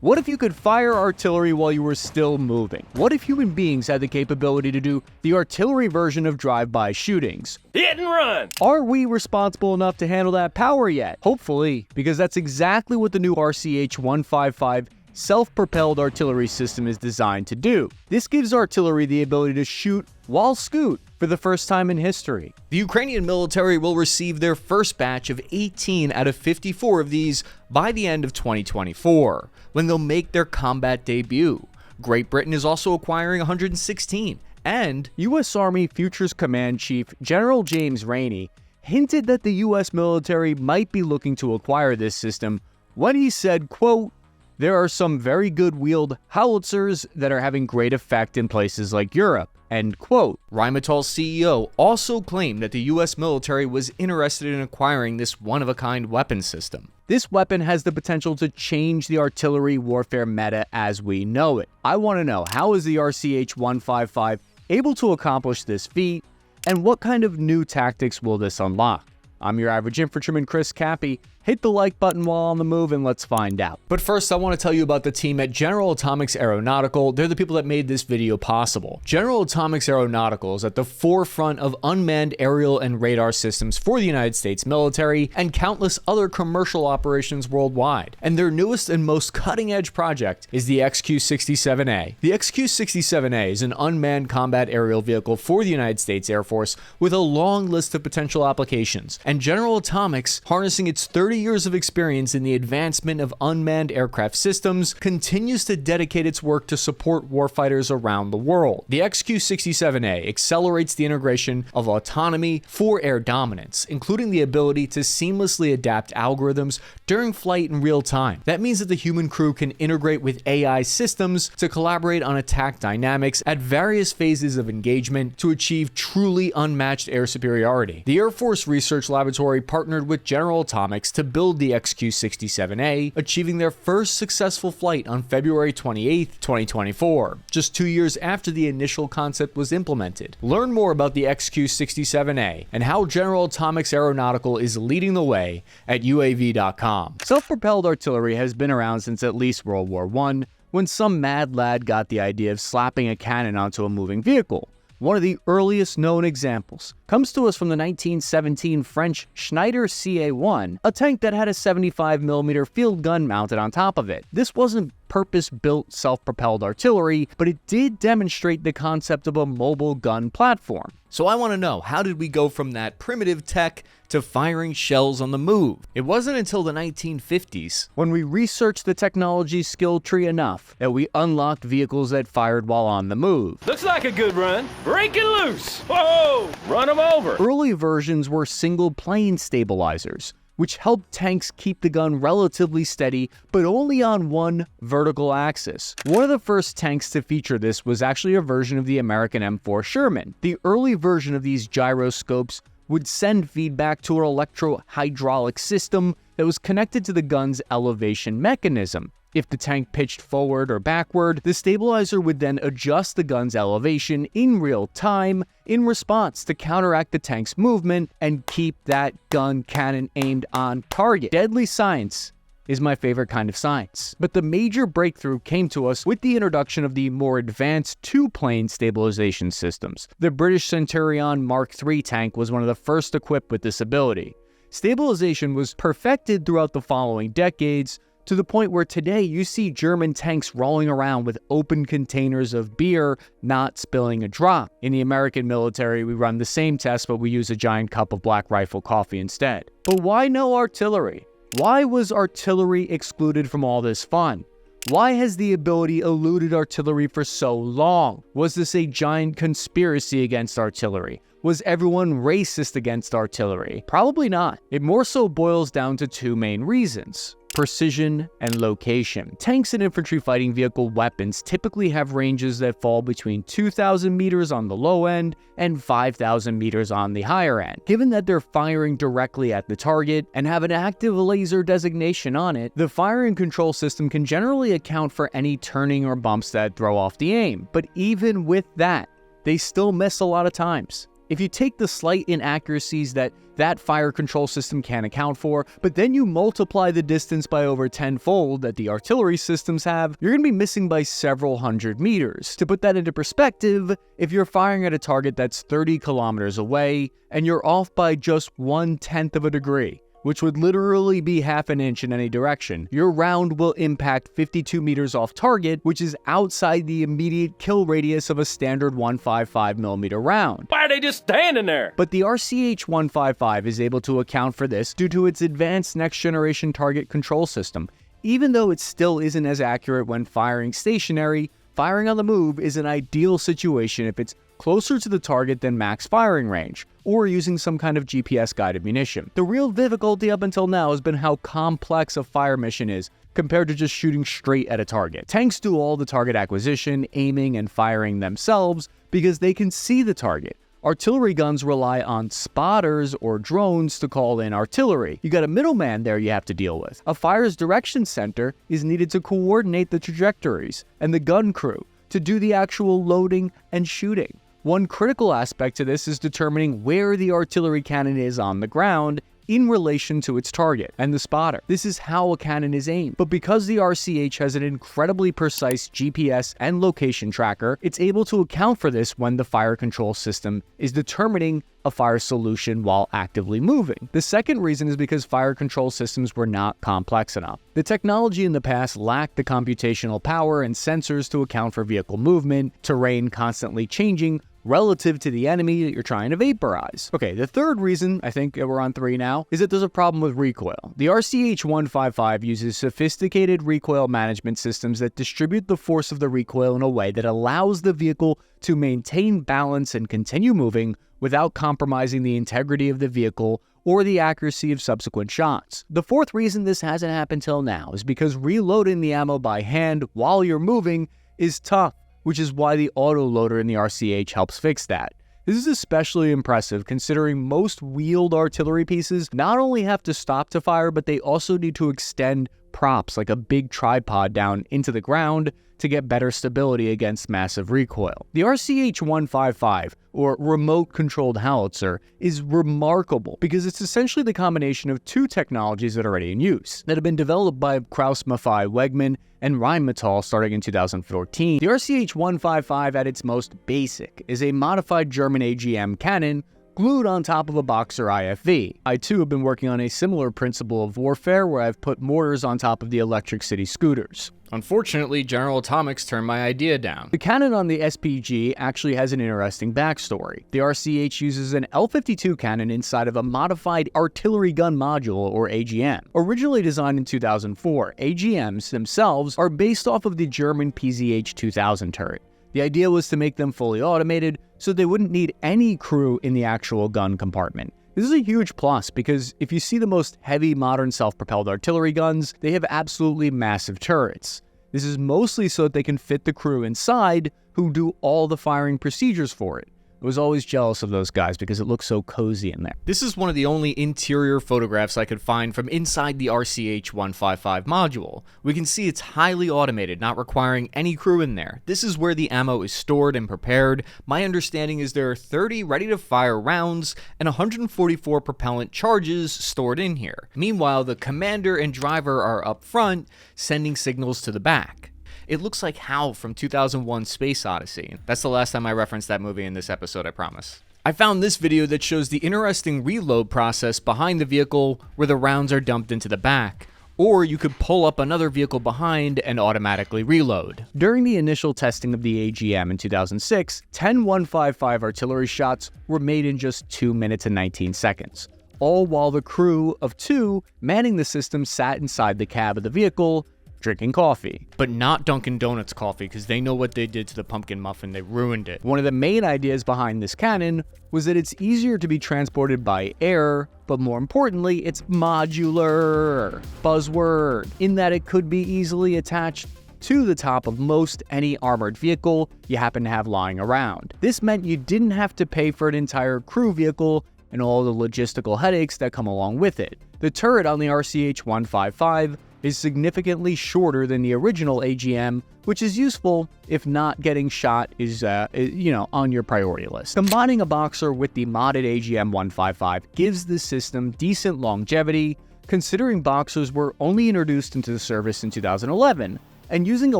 What if you could fire artillery while you were still moving? What if human beings had the capability to do the artillery version of drive-by shootings? Hit and run! Are we responsible enough to handle that power yet? Hopefully, because that's exactly what the new RCH-155 self-propelled artillery system is designed to do. This gives artillery the ability to shoot while scoot for the first time in history. The Ukrainian military will receive their first batch of 18 out of 54 of these by the end of 2024, when they'll make their combat debut. Great Britain is also acquiring 116, and U.S. Army Futures Command Chief General James Rainey hinted that the U.S. military might be looking to acquire this system when he said, quote, "There are some very good wheeled howitzers that are having great effect in places like Europe," end quote. Rheinmetall's CEO also claimed that the US military was interested in acquiring this one-of-a-kind weapon system. This weapon has the potential to change the artillery warfare meta as we know it. I want to know, how is the RCH-155 able to accomplish this feat, and what kind of new tactics will this unlock? I'm your average infantryman, Chris Cappy. Hit the like button while on the move and let's find out. But first, I want to tell you about the team at General Atomics Aeronautical. They're the people that made this video possible. General Atomics Aeronautical is at the forefront of unmanned aerial and radar systems for the United States military and countless other commercial operations worldwide. And their newest and most cutting-edge project is the XQ-67A. The XQ-67A is an unmanned combat aerial vehicle for the United States Air Force with a long list of potential applications. And General Atomics, harnessing its 30 years of experience in the advancement of unmanned aircraft systems, continues to dedicate its work to support warfighters around the world. The XQ-67A accelerates the integration of autonomy for air dominance, including the ability to seamlessly adapt algorithms during flight in real time. That means that the human crew can integrate with AI systems to collaborate on attack dynamics at various phases of engagement to achieve truly unmatched air superiority. The Air Force Research Laboratory partnered with General Atomics to build the XQ-67A, achieving their first successful flight on February 28, 2024, just 2 years after the initial concept was implemented. Learn more about the XQ-67A and how General Atomics Aeronautical is leading the way at UAV.com. Self-propelled artillery has been around since at least World War I, when some mad lad got the idea of slapping a cannon onto a moving vehicle. One of the earliest known examples comes to us from the 1917 French Schneider CA-1, a tank that had a 75mm field gun mounted on top of it. This wasn't purpose-built self-propelled artillery, but it did demonstrate the concept of a mobile gun platform. So I want to know, how did we go from that primitive tech to firing shells on the move? It wasn't until the 1950s, when we researched the technology skill tree enough, that we unlocked vehicles that fired while on the move. Looks like a good run. Break it loose. Whoa! Run them over. Early versions were single plane stabilizers, which helped tanks keep the gun relatively steady, but only on one vertical axis. One of the first tanks to feature this was actually a version of the American M4 Sherman. The early version of these gyroscopes would send feedback to an electro-hydraulic system that was connected to the gun's elevation mechanism. If the tank pitched forward or backward, the stabilizer would then adjust the gun's elevation in real time in response to counteract the tank's movement and keep that gun cannon aimed on target. Deadly science is my favorite kind of science. But the major breakthrough came to us with the introduction of the more advanced two-plane stabilization systems. The British Centurion Mark III tank was one of the first equipped with this ability. Stabilization was perfected throughout the following decades, to the point where today you see German tanks rolling around with open containers of beer, not spilling a drop. In the American military, we run the same test, but we use a giant cup of Black Rifle coffee instead. But why no artillery? Why was artillery excluded from all this fun? Why has the ability eluded artillery for so long? Was this a giant conspiracy against artillery? Was everyone racist against artillery? Probably not. It more so boils down to two main reasons: precision and location. Tanks and infantry fighting vehicle weapons typically have ranges that fall between 2,000 meters on the low end and 5,000 meters on the higher end. Given that they're firing directly at the target and have an active laser designation on it, the firing control system can generally account for any turning or bumps that throw off the aim. But even with that, they still miss a lot of times. If you take the slight inaccuracies that fire control system can account for, but then you multiply the distance by over 10-fold that the artillery systems have, you're going to be missing by several hundred meters. To put that into perspective, if you're firing at a target that's 30 kilometers away and you're off by just 1/10 of a degree, which would literally be half an inch in any direction, your round will impact 52 meters off target, which is outside the immediate kill radius of a standard 155mm round. Why are they just standing there? But the RCH-155 is able to account for this due to its advanced next-generation target control system. Even though it still isn't as accurate when firing stationary, firing on the move is an ideal situation if it's closer to the target than max firing range, or using some kind of GPS-guided munition. The real difficulty up until now has been how complex a fire mission is compared to just shooting straight at a target. Tanks do all the target acquisition, aiming, and firing themselves because they can see the target. Artillery guns rely on spotters or drones to call in artillery. You got a middleman there you have to deal with. A fire's direction center is needed to coordinate the trajectories, and the gun crew to do the actual loading and shooting. One critical aspect to this is determining where the artillery cannon is on the ground in relation to its target and the spotter. This is how a cannon is aimed. But because the RCH has an incredibly precise GPS and location tracker, it's able to account for this when the fire control system is determining a fire solution while actively moving. The second reason is because fire control systems were not complex enough. The technology in the past lacked the computational power and sensors to account for vehicle movement, terrain constantly changing relative to the enemy that you're trying to vaporize. Okay, the third reason, I think we're on 3 now, is that there's a problem with recoil. The RCH-155 uses sophisticated recoil management systems that distribute the force of the recoil in a way that allows the vehicle to maintain balance and continue moving without compromising the integrity of the vehicle or the accuracy of subsequent shots. The fourth reason this hasn't happened till now is because reloading the ammo by hand while you're moving is tough, which is why the autoloader in the RCH helps fix that. This is especially impressive considering most wheeled artillery pieces not only have to stop to fire, but they also need to extend props like a big tripod down into the ground to get better stability against massive recoil. The RCH-155, or Remote Controlled Howitzer, is remarkable because it's essentially the combination of 2 technologies that are already in use, that have been developed by Krauss-Maffei Wegmann and Rheinmetall starting in 2014. The RCH-155 at its most basic is a modified German AGM cannon glued on top of a Boxer IFV. I too have been working on a similar principle of warfare where I've put mortars on top of the Electric City scooters. Unfortunately, General Atomics turned my idea down. The cannon on the SPG actually has an interesting backstory. The RCH uses an L-52 cannon inside of a modified artillery gun module, or AGM. Originally designed in 2004, AGMs themselves are based off of the German PZH-2000 turret. The idea was to make them fully automated so they wouldn't need any crew in the actual gun compartment. This is a huge plus because if you see the most heavy modern self-propelled artillery guns, they have absolutely massive turrets. This is mostly so that they can fit the crew inside who do all the firing procedures for it. I was always jealous of those guys because it looks so cozy in there. This is one of the only interior photographs I could find from inside the RCH-155 module. We can see it's highly automated, not requiring any crew in there. This is where the ammo is stored and prepared. My understanding is there are 30 ready-to-fire rounds and 144 propellant charges stored in here. Meanwhile, the commander and driver are up front, sending signals to the back. It looks like HAL from 2001 Space Odyssey. That's the last time I referenced that movie in this episode, I promise. I found this video that shows the interesting reload process behind the vehicle where the rounds are dumped into the back. Or you could pull up another vehicle behind and automatically reload. During the initial testing of the AGM in 2006, 10 155 artillery shots were made in just 2 minutes and 19 seconds. All while the crew of 2 manning the system sat inside the cab of the vehicle, drinking coffee. But not Dunkin' Donuts coffee, because they know what they did to the pumpkin muffin. They ruined it. One of the main ideas behind this cannon was that it's easier to be transported by air, but more importantly, it's modular. Buzzword. In that it could be easily attached to the top of most any armored vehicle you happen to have lying around. This meant you didn't have to pay for an entire crew vehicle and all the logistical headaches that come along with it. The turret on the RCH-155 is significantly shorter than the original AGM, which is useful if not getting shot is, on your priority list. Combining a Boxer with the modded AGM-155 gives the system decent longevity, considering Boxers were only introduced into the service in 2011, and using a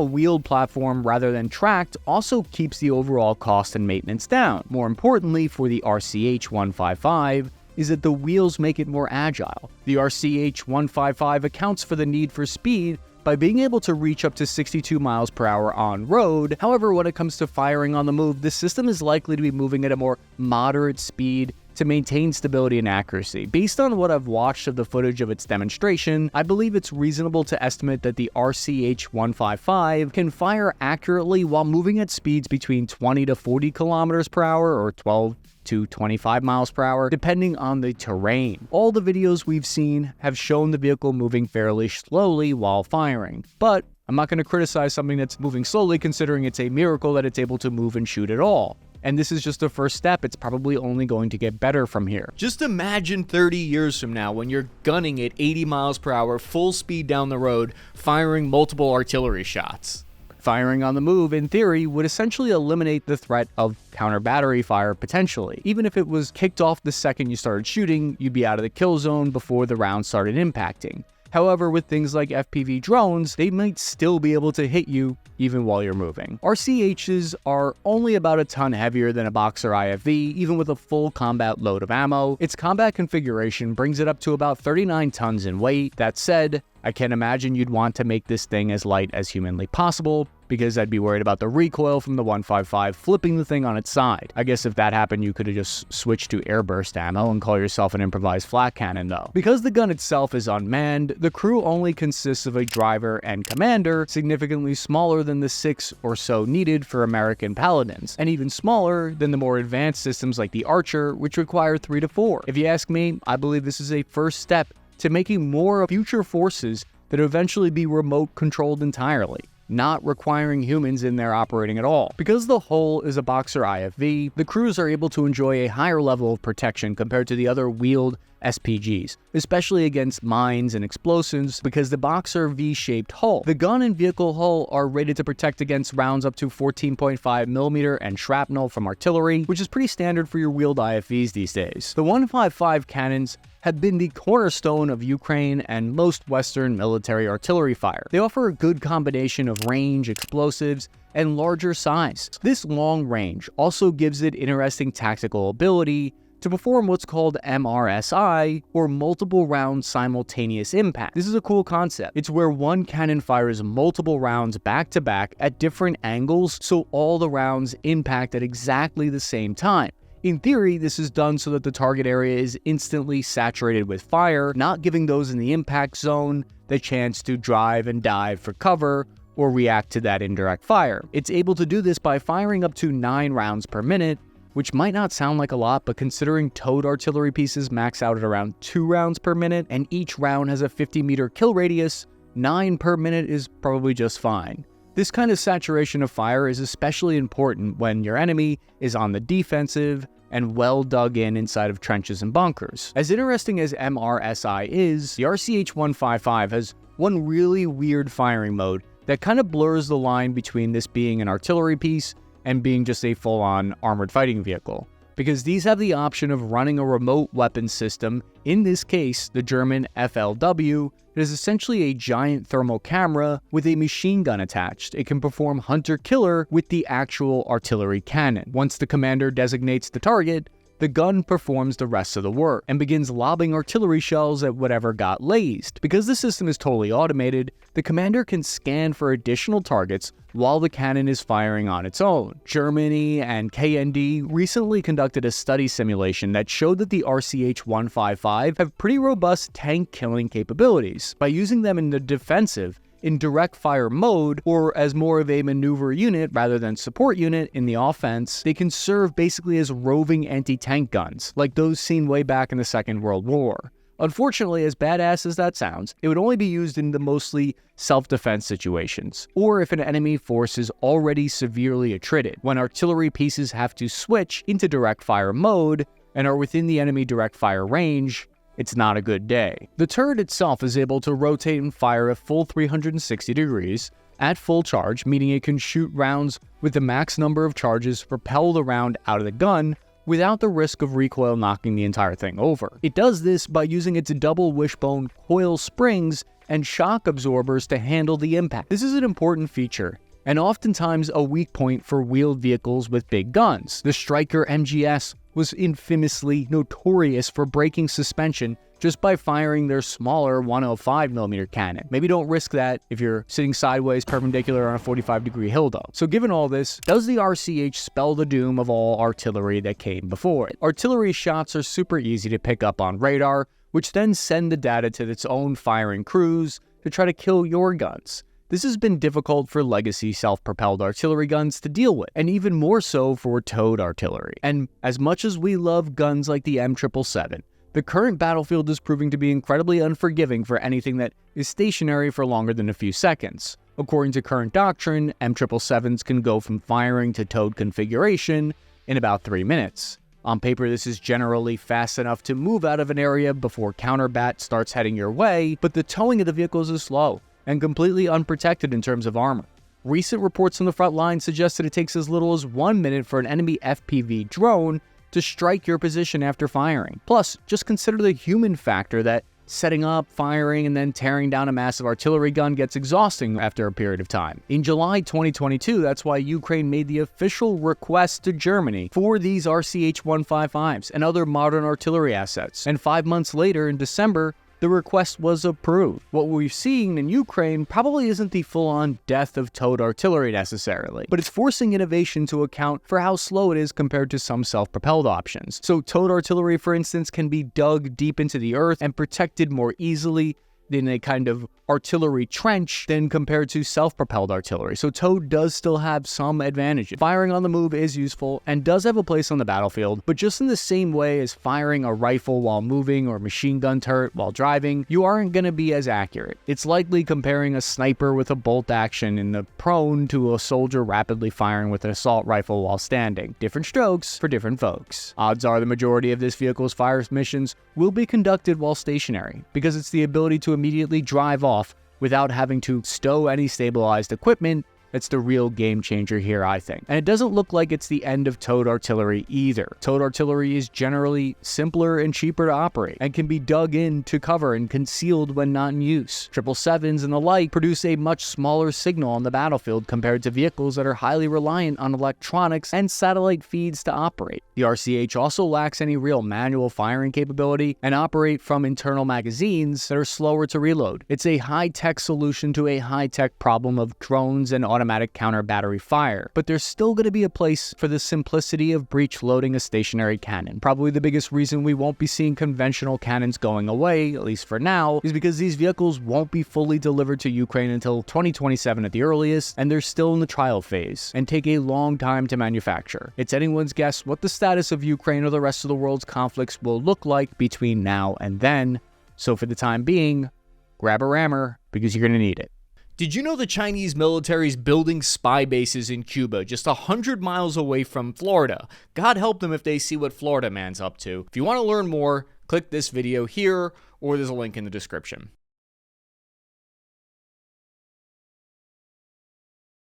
wheeled platform rather than tracked also keeps the overall cost and maintenance down. More importantly for the RCH-155 is that the wheels make it more agile. The RCH-155 accounts for the need for speed by being able to reach up to 62 miles per hour on road. However, when it comes to firing on the move, the system is likely to be moving at a more moderate speed to maintain stability and accuracy. Based on what I've watched of the footage of its demonstration, I believe it's reasonable to estimate that the RCH-155 can fire accurately while moving at speeds between 20 to 40 kilometers per hour or 12 to 25 miles per hour, depending on the terrain. All the videos we've seen have shown the vehicle moving fairly slowly while firing, but I'm not going to criticize something that's moving slowly considering it's a miracle that it's able to move and shoot at all. And this is just the first step. It's probably only going to get better from here. Just imagine 30 years from now when you're gunning at 80 miles per hour, full speed down the road, firing multiple artillery shots. Firing on the move, in theory, would essentially eliminate the threat of counter-battery fire potentially. Even if it was kicked off the second you started shooting, you'd be out of the kill zone before the round started impacting. However, with things like FPV drones, they might still be able to hit you even while you're moving. RCHs are only about a ton heavier than a Boxer IFV, even with a full combat load of ammo. Its combat configuration brings it up to about 39 tons in weight. That said, I can't imagine you'd want to make this thing as light as humanly possible, because I'd be worried about the recoil from the 155 flipping the thing on its side. I guess if that happened, you could have just switched to airburst ammo and call yourself an improvised flat cannon though. Because the gun itself is unmanned, the crew only consists of a driver and commander, significantly smaller than the 6 or so needed for American Paladins, and even smaller than the more advanced systems like the Archer, which require 3 to 4. If you ask me, I believe this is a first step to making more future forces that eventually be remote controlled entirely, not requiring humans in there operating at all. Because the hull is a Boxer IFV, the crews are able to enjoy a higher level of protection compared to the other wheeled SPGs, especially against mines and explosives because the Boxer V-shaped hull. The gun and vehicle hull are rated to protect against rounds up to 14.5mm and shrapnel from artillery, which is pretty standard for your wheeled IFVs these days. The 155 cannons have been the cornerstone of Ukraine and most Western military artillery fire. They offer a good combination of range, explosives, and larger size. This long range also gives it interesting tactical ability to perform what's called MRSI, or multiple round simultaneous impact. This is a cool concept. It's where one cannon fires multiple rounds back to back at different angles, so all the rounds impact at exactly the same time. In theory, this is done so that the target area is instantly saturated with fire, not giving those in the impact zone the chance to drive and dive for cover or react to that indirect fire. It's able to do this by firing up to 9 rounds per minute, which might not sound like a lot, but considering towed artillery pieces max out at around 2 rounds per minute, and each round has a 50-meter kill radius, 9 per minute is probably just fine. This kind of saturation of fire is especially important when your enemy is on the defensive and well dug in inside of trenches and bunkers. As interesting as MRSI is, the RCH-155 has one really weird firing mode that kind of blurs the line between this being an artillery piece and being just a full-on armored fighting vehicle, because these have the option of running a remote weapon system, in this case the German FLW. It is essentially a giant thermal camera with a machine gun attached. It can perform hunter-killer with the actual artillery cannon. Once the commander designates the target, the gun performs the rest of the work and begins lobbing artillery shells at whatever got lazed. Because the system is totally automated, the commander can scan for additional targets while the cannon is firing on its own. Germany and KND recently conducted a study simulation that showed that the RCH-155 have pretty robust tank killing capabilities. By using them in the defensive, in direct fire mode, or as more of a maneuver unit rather than support unit in the offense, they can serve basically as roving anti-tank guns, like those seen way back in the Second World War. Unfortunately, as badass as that sounds, it would only be used in the mostly self-defense situations, or if an enemy force is already severely attrited, when artillery pieces have to switch into direct fire mode and are within the enemy direct fire range. it's not a good day. The turret itself is able to rotate and fire a full 360 degrees at full charge, meaning it can shoot rounds with the max number of charges propelled around out of the gun without the risk of recoil knocking the entire thing over. It does this by using its double wishbone coil springs and shock absorbers to handle the impact. This is an important feature, and oftentimes a weak point for wheeled vehicles with big guns. The Stryker MGS was infamously notorious for breaking suspension just by firing their smaller 105mm cannon. Maybe don't risk that if you're sitting sideways perpendicular on a 45-degree hill though. So given all this, does the RCH spell the doom of all artillery that came before it? Artillery shots are super easy to pick up on radar, which then send the data to its own firing crews to try to kill your guns. This has been difficult for legacy self-propelled artillery guns to deal with, and even more so for towed artillery. And as much as we love guns like the M777, the current battlefield is proving to be incredibly unforgiving for anything that is stationary for longer than a few seconds. According to current doctrine, M777s can go from firing to towed configuration in about 3 minutes. On paper, this is generally fast enough to move out of an area before counterbat starts heading your way, but the towing of the vehicles is slow and completely unprotected in terms of armor. Recent reports on the front line suggest that it takes as little as 1 minute for an enemy FPV drone to strike your position after firing. Plus, just consider the human factor that setting up, firing, and then tearing down a massive artillery gun gets exhausting after a period of time. In July 2022, that's why Ukraine made the official request to Germany for these RCH-155s and other modern artillery assets. And 5 months later, in December, the request was approved. What we've seen in Ukraine probably isn't the full-on death of towed artillery necessarily, but it's forcing innovation to account for how slow it is compared to some self-propelled options. So towed artillery, for instance, can be dug deep into the earth and protected more easily in a kind of artillery trench than compared to self-propelled artillery. So towed does still have some advantages. Firing on the move is useful and does have a place on the battlefield, but just in the same way as firing a rifle while moving or machine gun turret while driving, you aren't going to be as accurate. It's likely comparing a sniper with a bolt action in the prone to a soldier rapidly firing with an assault rifle while standing. Different strokes for different folks. Odds are the majority of this vehicle's fire missions will be conducted while stationary, because it's the ability to immediately drive off without having to stow any stabilized equipment that's the real game changer here, I think. And it doesn't look like it's the end of towed artillery either. Towed artillery is generally simpler and cheaper to operate and can be dug in to cover and concealed when not in use. 777s and the like produce a much smaller signal on the battlefield compared to vehicles that are highly reliant on electronics and satellite feeds to operate. The RCH also lacks any real manual firing capability and operate from internal magazines that are slower to reload. It's a high-tech solution to a high-tech problem of drones and automatic counter battery fire, but there's still going to be a place for the simplicity of breech loading a stationary cannon. Probably the biggest reason we won't be seeing conventional cannons going away, at least for now, is because these vehicles won't be fully delivered to Ukraine until 2027 at the earliest, and they're still in the trial phase and take a long time to manufacture. It's anyone's guess what the status of Ukraine or the rest of the world's conflicts will look like between now and then, so for the time being, grab a rammer because you're going to need it. Did you know the Chinese military is building spy bases in Cuba, just 100 miles away from Florida? God help them if they see what Florida man's up to. If you want to learn more, click this video here, or there's a link in the description.